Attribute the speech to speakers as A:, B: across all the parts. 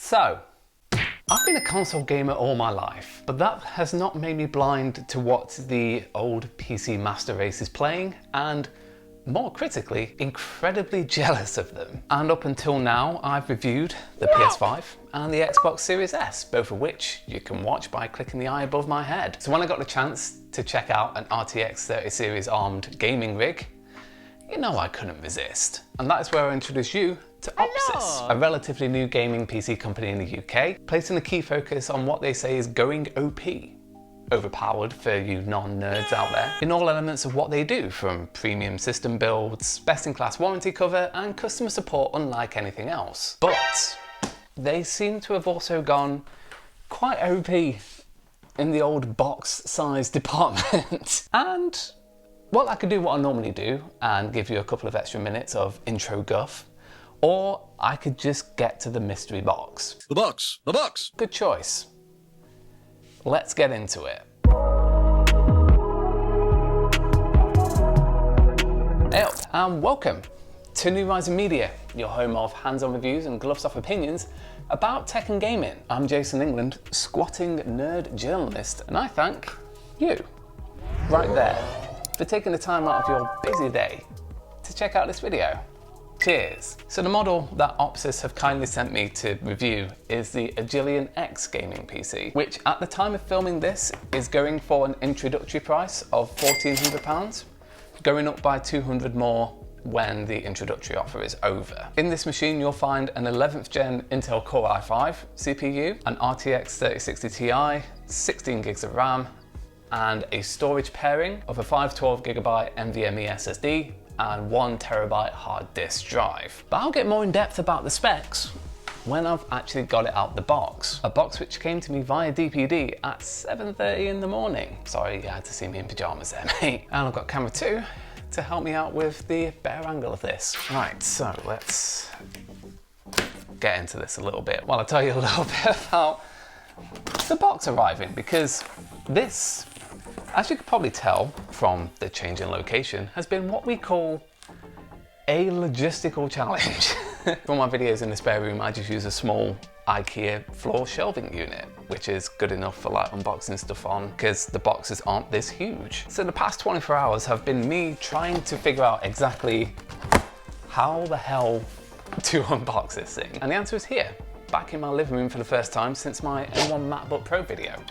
A: So, I've been a console gamer all my life, but that has not made me blind to what the old PC master race is playing, and more critically, incredibly jealous of them. And up until now, I've reviewed the PS5 and the Xbox Series S, both of which you can watch by clicking the eye above my head. So when I got the chance to check out an RTX 30 series armed gaming rig, you know I couldn't resist. And that is where I introduce you to Opsys, a relatively new gaming PC company in the UK, placing a key focus on what they say is going OP. Overpowered for you non-nerds out there, in all elements of what they do, from premium system builds, best-in-class warranty cover, and customer support unlike anything else. But they seem to have also gone quite OP in the old box size department. And, well, I could do what I normally do and give you a couple of extra minutes of intro guff, or I could just get to the mystery box.
B: The box! The box!
A: Good choice. Let's get into it. Hey up, and welcome to New Rising Media, your home of hands-on reviews and gloves-off opinions about tech and gaming. I'm Jason England, squatting nerd journalist, and I thank you, right there, for taking the time out of your busy day to check out this video. Cheers. So the model that Opsys have kindly sent me to review is the Agilian-X gaming PC, which at the time of filming this is going for an introductory price of £1,400, going up by 200 more when the introductory offer is over. In this machine you'll find an 11th gen Intel Core i5 CPU, an RTX 3060 Ti, 16 gigs of RAM, and a storage pairing of a 512GB NVMe SSD and 1TB hard disk drive. But I'll get more in depth about the specs when I've actually got it out the box. A box which came to me via DPD at 7:30 in the morning. Sorry, you had to see me in pajamas there, mate. And I've got camera 2 to help me out with the better angle of this. Right, so let's get into this a little bit. Well, I'll tell you a little bit about the box arriving, because this, as you could probably tell from the change in location, has been what we call a logistical challenge. For my videos in the spare room, I just use a small IKEA floor shelving unit, which is good enough for like unboxing stuff on, because the boxes aren't this huge. So the past 24 hours have been me trying to figure out exactly how the hell to unbox this thing. And the answer is here, back in my living room for the first time since my M1 MacBook Pro video.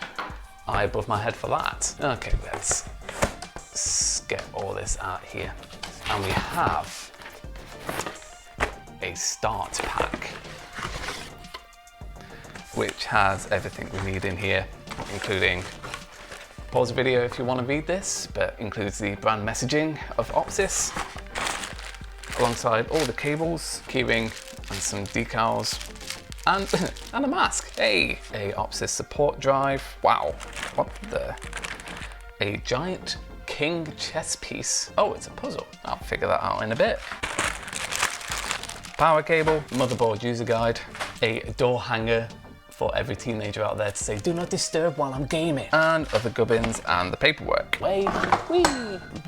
A: Eye above my head for that. Okay, let's get all this out here. And we have a start pack, which has everything we need in here, including, pause the video if you want to read this, but includes the brand messaging of Opsys, alongside all the cables, keyring, and some decals. And a mask. Hey, a Opsys support drive. Wow, what the? A giant king chess piece. Oh, it's a puzzle. I'll figure that out in a bit. Power cable, motherboard user guide, a door hanger for every teenager out there to say, do not disturb while I'm gaming, and other gubbins and the paperwork. Wait, whee!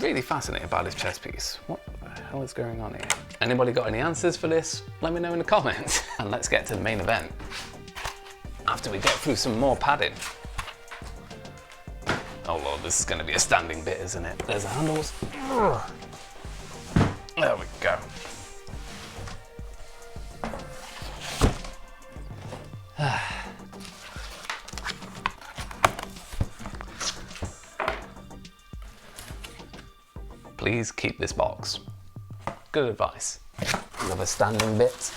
A: Really fascinated by this chess piece. What the hell is going on here? Anybody got any answers for this? Let me know in the comments. And let's get to the main event after we get through some more padding. Oh Lord, this is going to be a standing bit, isn't it? There's the handles. There we go. Please keep this box. Good advice. Another standing bit.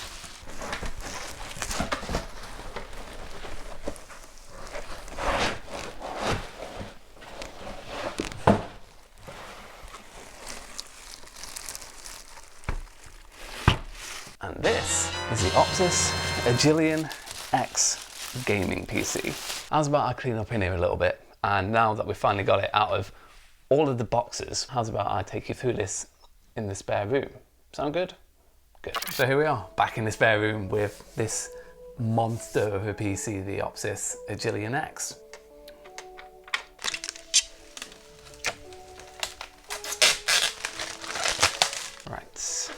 A: And this is the Opsys Agilian-X gaming PC. How's about I clean up in here a little bit, and now that we've finally got it out of all of the boxes, how's about I take you through this in the spare room? Sound good? Good. So here we are, back in the spare room with this monster of a PC, the Opsys Agilian-X. Right.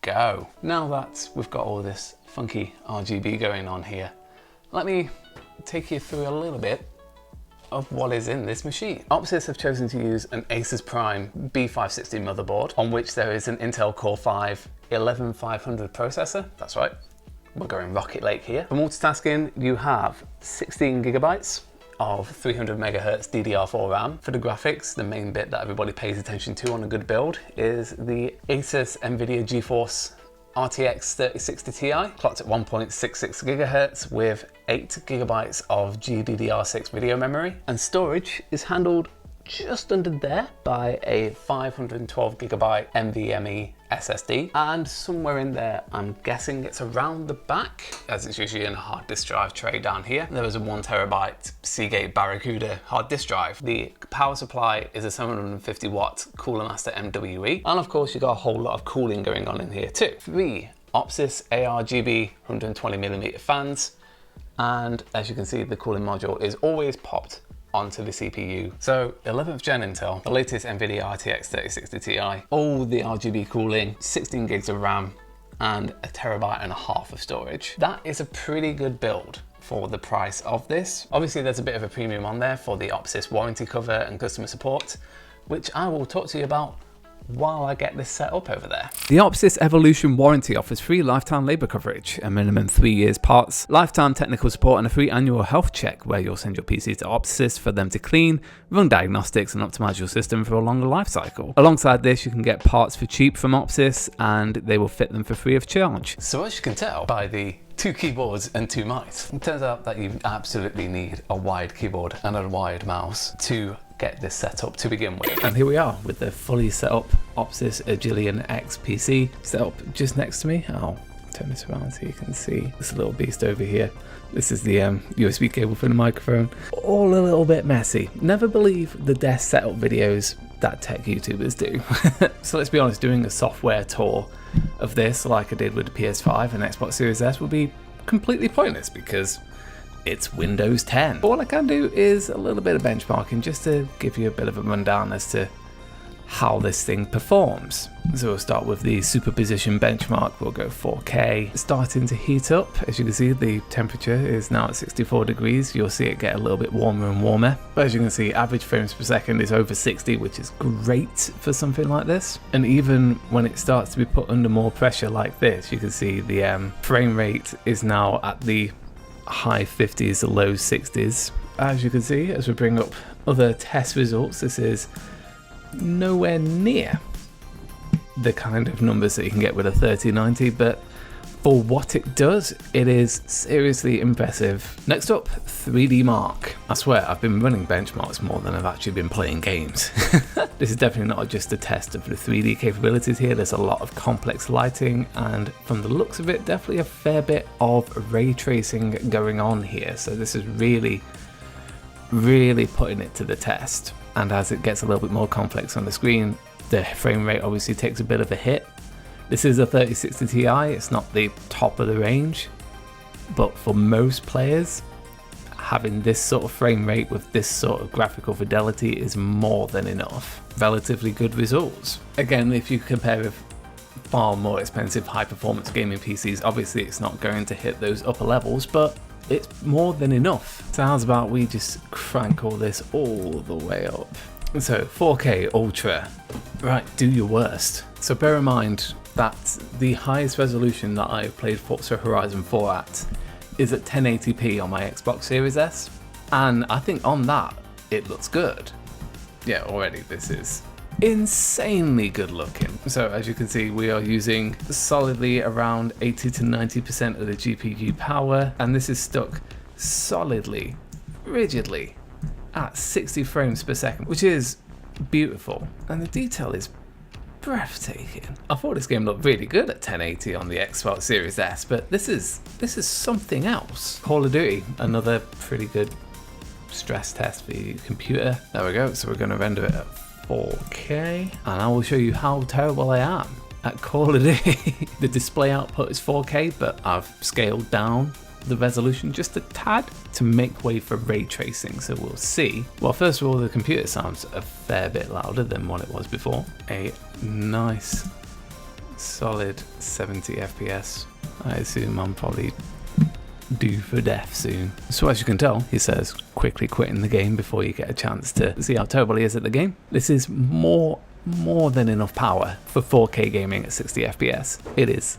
A: go. Now that we've got all this funky RGB going on here, let me take you through a little bit of what is in this machine. Opsys have chosen to use an Asus Prime B560 motherboard on which there is an Intel Core 5 11500 processor. That's right, we're going Rocket Lake here. For multitasking, you have 16 gigabytes of 300 megahertz DDR4 RAM. For the graphics, the main bit that everybody pays attention to on a good build is the Asus Nvidia GeForce RTX 3060Ti, clocked at 1.66 gigahertz with 8 gigabytes of GDDR6 video memory. And storage is handled just under there by a 512 gigabyte NVMe SSD, and somewhere in there, I'm guessing it's around the back, as it's usually in a hard disk drive tray down here. There is a 1 terabyte Seagate Barracuda hard disk drive. The power supply is a 750 watt Cooler Master MWE, and of course you got a whole lot of cooling going on in here too. 3 Opsys ARGB 120mm fans, and as you can see, the cooling module is always popped onto the CPU. So 11th gen Intel, the latest Nvidia RTX 3060Ti, all the RGB cooling, 16 gigs of RAM, and a terabyte and a half of storage. That is a pretty good build for the price of this. Obviously there's a bit of a premium on there for the Opsys warranty cover and customer support, which I will talk to you about while I get this set up over there.
B: The Opsys Evolution warranty offers free lifetime labour coverage, a minimum 3 years parts, lifetime technical support, and a free annual health check where you'll send your PC to Opsys for them to clean, run diagnostics, and optimise your system for a longer life cycle. Alongside this, you can get parts for cheap from Opsys, and they will fit them for free of charge.
A: So as you can tell by the 2 keyboards and 2 mice, it turns out that you absolutely need a wide keyboard and a wide mouse to get this set up to begin with.
B: And here we are with the fully set up Opsys Agilian-X PC set up just next to me. I'll turn this around so you can see this little beast over here. This is the USB cable for the microphone. All a little bit messy. Never believe the desk setup videos that tech YouTubers do. So let's be honest, doing a software tour of this like I did with the PS5 and Xbox Series S would be completely pointless because it's Windows 10. All I can do is a little bit of benchmarking just to give you a bit of a rundown as to how this thing performs. So we'll start with the superposition benchmark. We'll go 4K. Starting to heat up. As you can see, the temperature is now at 64 degrees. You'll see it get a little bit warmer and warmer. But as you can see, average frames per second is over 60, which is great for something like this. And even when it starts to be put under more pressure like this, you can see the frame rate is now at the high 50s, low 60s. As you can see, as we bring up other test results, this is nowhere near the kind of numbers that you can get with a 3090, but for what it does, it is seriously impressive. Next up, 3D Mark. I swear, I've been running benchmarks more than I've actually been playing games. This is definitely not just a test of the 3D capabilities here. There's a lot of complex lighting, and from the looks of it, definitely a fair bit of ray tracing going on here. So this is really putting it to the test. And as it gets a little bit more complex on the screen, the frame rate obviously takes a bit of a hit. This is a 3060 Ti, it's not the top of the range, but for most players, having this sort of frame rate with this sort of graphical fidelity is more than enough. Relatively good results. Again, if you compare with far more expensive high performance gaming PCs, obviously it's not going to hit those upper levels, but it's more than enough. So how's about we just crank all this all the way up? So 4K Ultra, right, do your worst. So bear in mind that the highest resolution that I've played Forza Horizon 4 at is at 1080p on my Xbox Series S, and I think on that it looks good. Yeah, already this is insanely good looking. So as you can see, we are using solidly around 80 to 90% of the GPU power, and this is stuck solidly, rigidly at 60 frames per second, which is beautiful, and the detail is breathtaking. I thought this game looked really good at 1080 on the Xbox Series S, but this is something else. Call of Duty, another pretty good stress test for your computer. There we go, so we're going to render it at 4K, and I will show you how terrible I am at Call of Duty. The display output is 4K, but I've scaled down the resolution just a tad to make way for ray tracing, so we'll see. Well, first of all, the computer sounds a fair bit louder than what it was before. A nice solid 70 FPS. I assume I'm probably due for death soon. So as you can tell, he says quickly quitting the game before you get a chance to see how terrible he is at the game. This is more than enough power for 4K gaming at 60 FPS. It is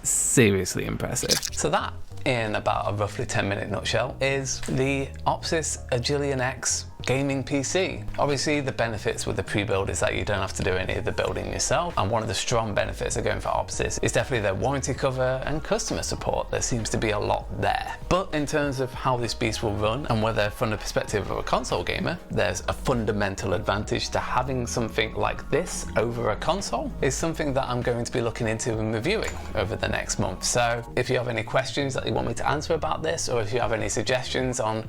B: seriously impressive.
A: So that, in about a roughly 10-minute nutshell, is the Opsys Agilian-X gaming PC. Obviously, the benefits with the pre-build is that you don't have to do any of the building yourself, and one of the strong benefits of going for Opsys is definitely their warranty cover and customer support. There seems to be a lot there. But in terms of how this beast will run, and whether from the perspective of a console gamer, there's a fundamental advantage to having something like this over a console, is something that I'm going to be looking into and reviewing over the next month. So if you have any questions that you want me to answer about this, or if you have any suggestions on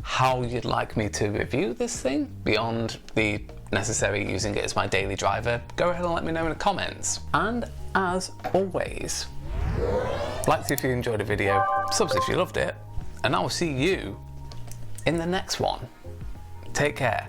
A: how you'd like me to review this thing beyond the necessary using it as my daily driver, go ahead and let me know in the comments. And as always, like if you enjoyed the video, subs if you loved it, and I will see you in the next one. Take care.